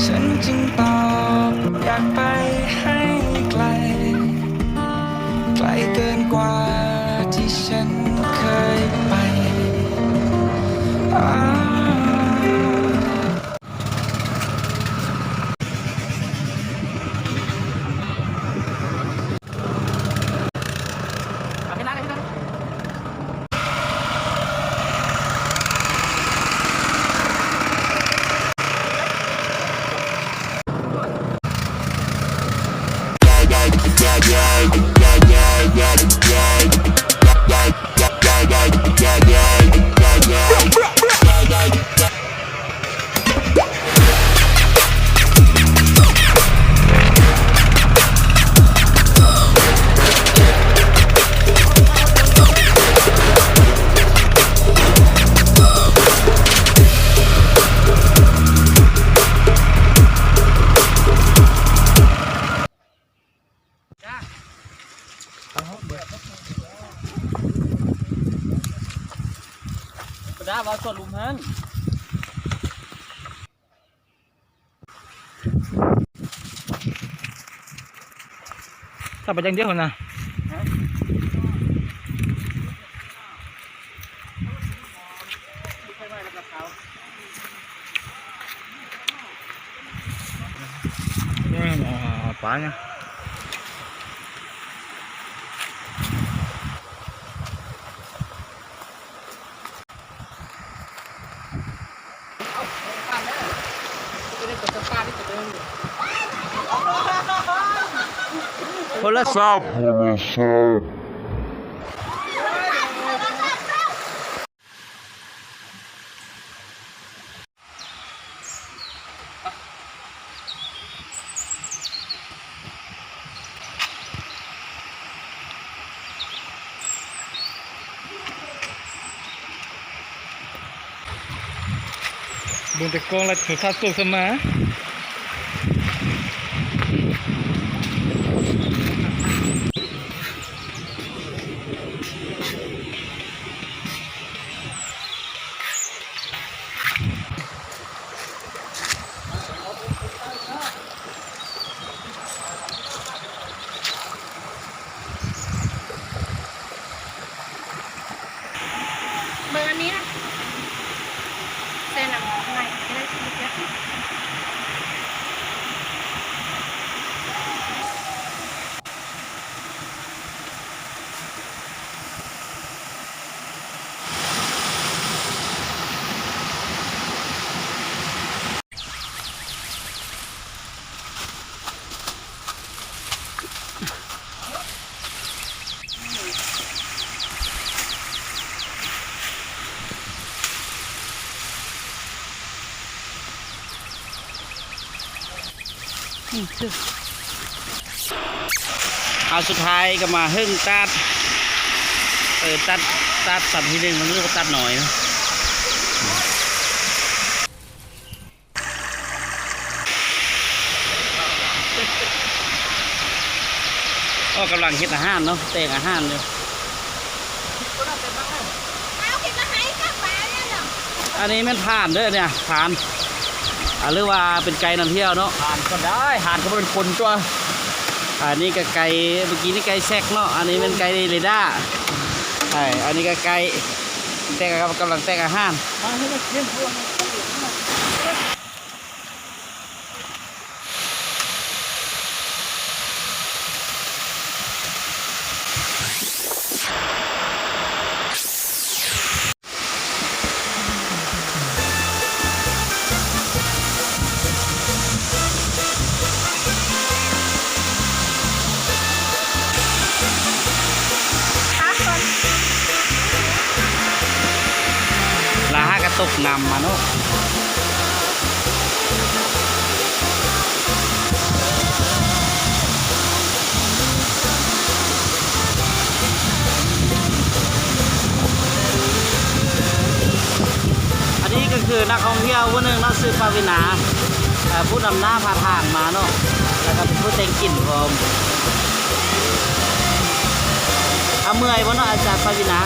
ฉันจึงตอบอยากไปให้ไกลไกลเกินกว่าที่ฉันเคยไปได้ว่าส่วนลุมฮันถ้าไปจังเดียวนะป้าเนี่ยคนละทราบบุญตะกงและถือข้าวสุกเสมอเบอร์อันนี้นะเส้นอะไรไม่ได้ชิมเยอะเอาสุดท้ายก็มาหึ่งตัดตัดทีหนึ่งมันเรียกว่าตัดหน่อยนะก็กำลังเฮ็ดอาหารเนาะแต่งอาหารเลยอันนี้มันผ่านด้วยเนี่ยผ่านหรือว่าเป็นไก่นำเที่ยวเนาะผ่านก็ได้ผ่านก็เป็นคนตัวอันนี้ก็ไก่เมื่อกี้นี่ไก่แซกเนาะอันนี้เป็นไก่เรดาร์ใช่อันนี้ก็ไก่แต่กำลังแต่งอาหารตกนำมาเนาะอันนี้ก็คือนักท่องเที่ยวคนหนึ่งนักซื้อปาวินาผู้นำหน้าพาทางมาเนาะแล้วก็เป็นผู้แต่งกลิ่นพร้อมเมื่อยบ่เนาะอาจารย์ปาวินา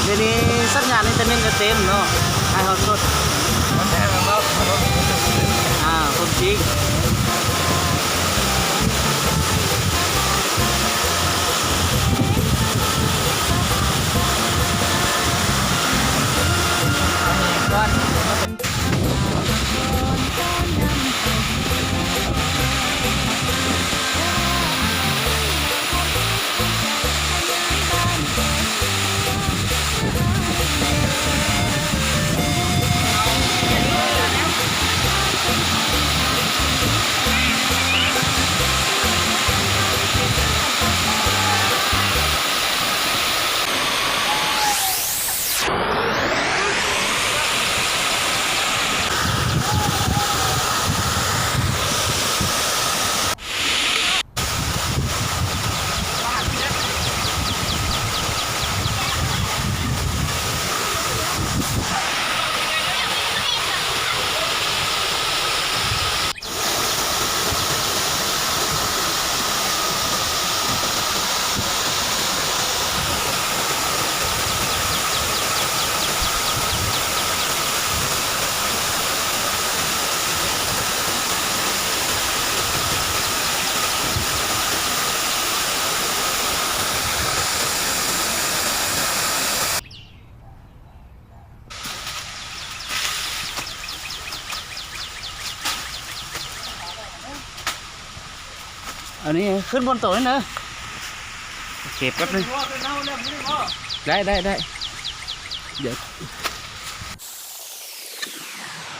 เดี๋ยวนี้สัญญาณอินเทอร์เน็ตก็เต็มเนาะให้เขาสดคนจริงอันนี้ขึ้นบนโต๊ะนี่นะเก็บแป๊บนึงได้เดี๋ยว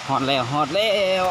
หอดแล้ว